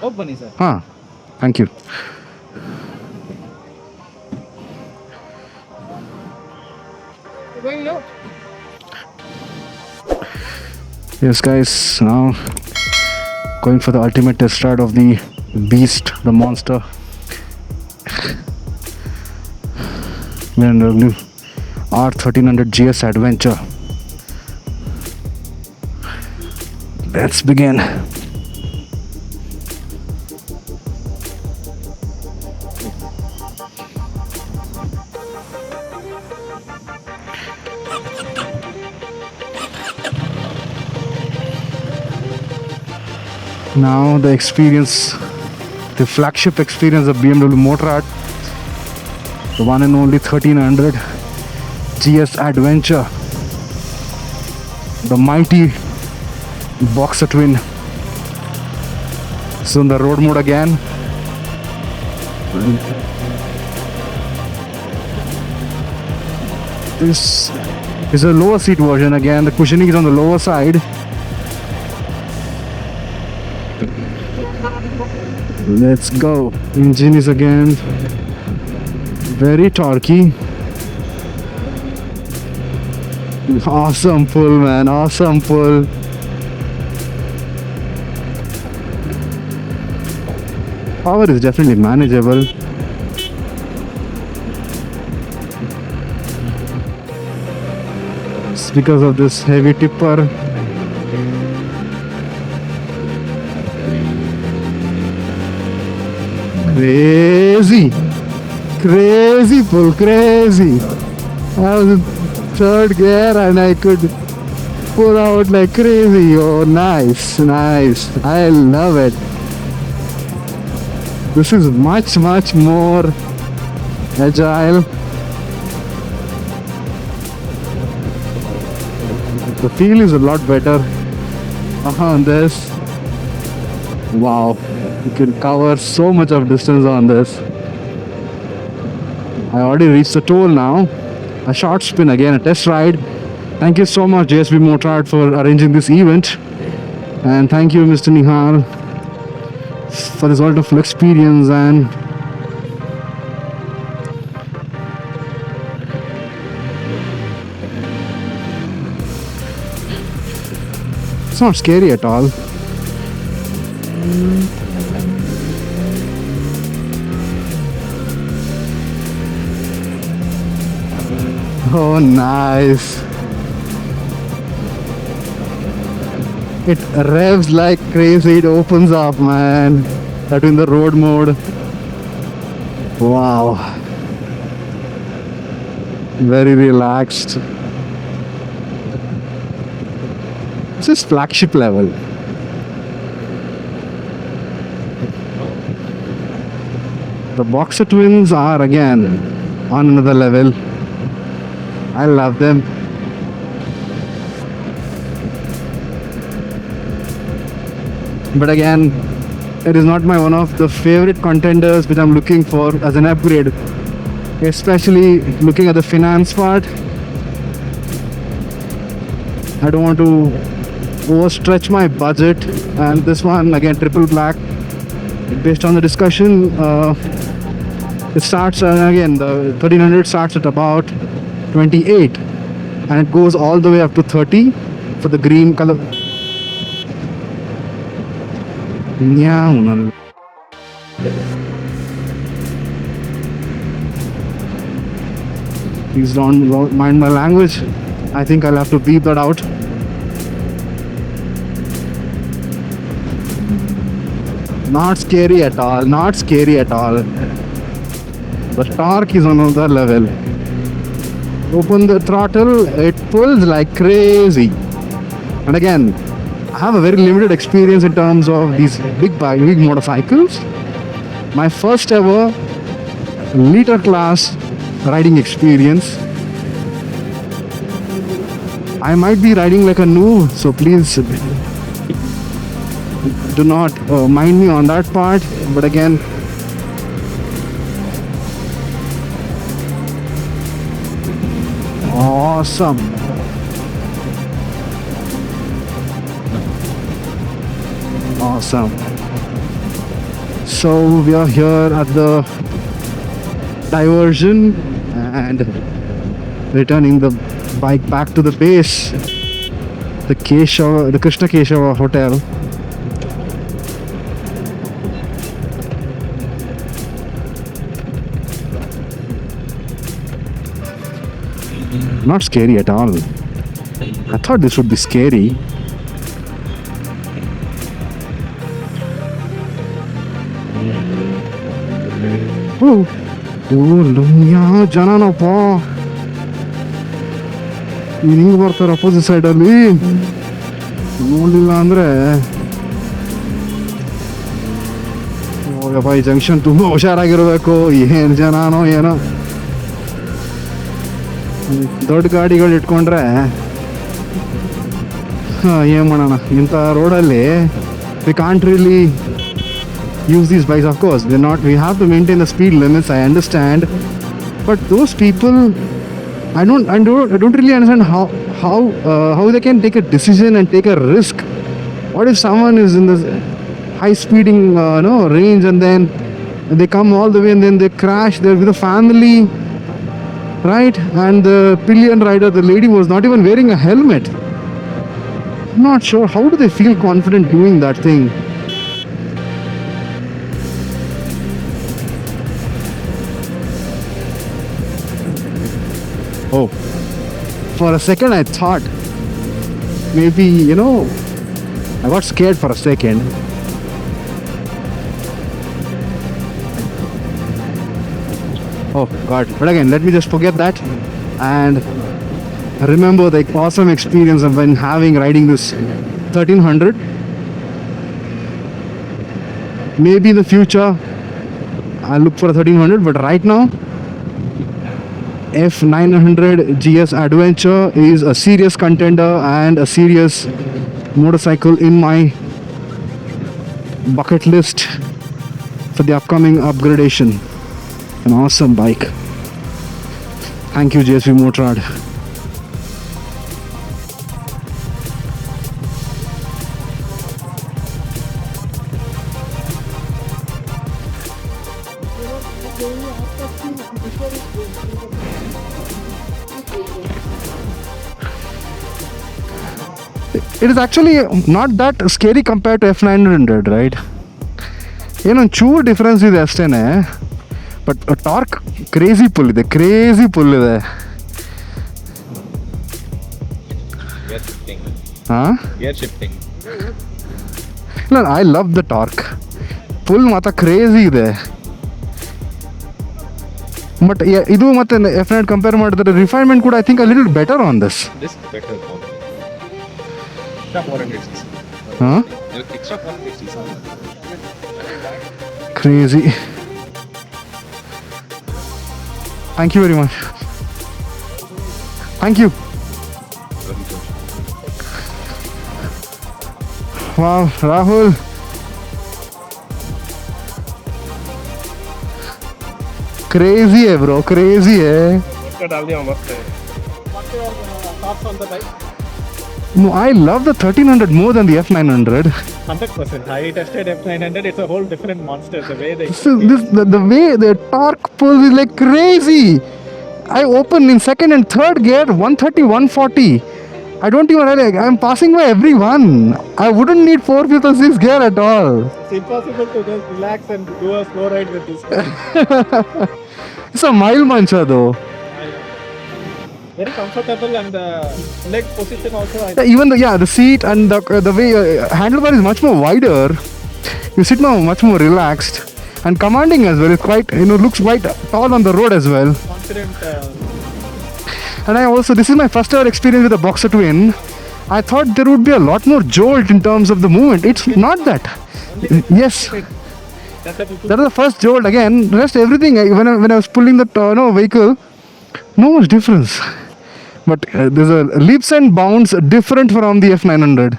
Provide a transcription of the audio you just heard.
Open, sir. Huh. Thank you. You're going low. Yes, guys. Now going for the ultimate test ride of the beast, the monster. BMW R 1300 GS Adventure. Let's begin. Now the experience, the flagship experience of BMW Motorrad, the one and only 1300 GS Adventure, the mighty boxer twin. So in the road mode again. This is a lower seat version again. The cushioning is on the lower side. Let's go. Engine is again very torquey. Awesome pull, man. Awesome pull. Power is definitely manageable. It's because of this heavy tipper. Crazy pull, crazy. I was in third gear and I could pull out like crazy. Oh, nice. I love it. This is much more agile. The feel is a lot better on this. Wow. You can cover so much of distance on this. I already reached the toll now. A short spin again, a test ride. Thank you so much JSB Motorrad for arranging this event. And thank you Mr. Nihal for this wonderful experience. And it's not scary at all. Oh, nice. It revs like crazy. It opens up, man. That in the road mode. Wow. Very relaxed. This is flagship level. The boxer twins are again on another level. I love them. But again, it is not one of the favorite contenders which I'm looking for as an upgrade. Especially looking at the finance part. I don't want to overstretch my budget. And this one again, triple black. Based on the discussion, it starts again, the 1300 starts at about 28 and it goes all the way up to 30 for the green color. Yeah. Please don't mind my language. I think I'll have to beep that out. Not scary at all. Not scary at all. The torque is on another level. Open the throttle, it pulls like crazy. And again, I have a very limited experience in terms of these big motorcycles. My first ever liter class riding experience. I might be riding like a noob, so please do not mind me on that part. But again, awesome. Awesome. So we are here at the diversion and returning the bike back to the base, the Krishna Keshava hotel. Not scary at all. I thought this would be scary. Oh, ಜನನಪ್ಪ ಹಿಂಗೆ ಬರ್ತಾರೆ opposite ಸೈಡಲ್ಲಿ ನೋಡಲಿಲ್ಲ ಅಂದರೆ ಈ junction ತುಂಬ ಹುಷಾರಾಗಿರಬೇಕು. ಏನು ಜನನೋ ಏನೋ, ದೊಡ್ಡ ಗಾಡಿಗಳು ಇಟ್ಕೊಂಡ್ರೆ ಏನು ಮಾಡೋಣ. ಇಂಥ ರೋಡಲ್ಲಿ we can't really use these bikes. Of course we have to maintain the speed limits, I understand, but those people, I don't really understand how they can take a decision and take a risk. What if someone is in this high speeding range and then they come all the way and then they crash? They're with a family, right? And the pillion rider, the lady, was not even wearing a helmet. I'm not sure how do they feel confident doing that thing. Oh, for a second I thought maybe, I got scared for a second. Oh God, but again, let me just forget that and remember the awesome experience I've been riding this 1300. Maybe in the future I'll look for a 1300, but right now F900 GS Adventure is a serious contender and a serious motorcycle in my bucket list for the upcoming upgradation. An awesome bike. Thank you, GSV Motorrad. It is actually not that scary compared to F900, right? ಏನೊಂದು ಚೂರು difference ಇದೆ ಅಷ್ಟೇನೆ, but torque crazy full ಇದೆ. ಹಾಂ, ಇಲ್ಲ, I love the torque. Pull ಮಾತ್ರ crazy ಇದೆ. But ಇದು ಮತ್ತೆ F9 ಕಂಪೇರ್ ಮಾಡಿದ್ರೆ ರಿಫೈನ್ಮೆಂಟ್ ಕೂಡ I think a little better on this. Huh? Crazy. Thank you very much. Thank you. Wow, Rahul. Crazy है bro, crazy है. डाल दिया मस्त है. Thoughts on the bike? No, I love the 1300 more than the F900. 100%. I tested F900. It's a whole different monster. The way they... The way the torque pulls is like crazy. I open in second and third gear 130, 140. I don't even really... I'm passing by everyone. I wouldn't need 4th or 6th gear at all. It's impossible to just relax and do a slow ride with this. It's a mild mancha though. Very comfortable, and the leg position also. Even the seat and the way handlebar is much more wider. You sit now much more relaxed and commanding as well. It's quite, looks quite tall on the road as well. Confident. And this is my first ever experience with a Boxer Twin. I thought there would be a lot more jolt in terms of the movement. It's not that. Yes. That is the first jolt. Again, rest everything. When I was pulling the vehicle, no much difference. But there's a leaps and bounds different from the F900.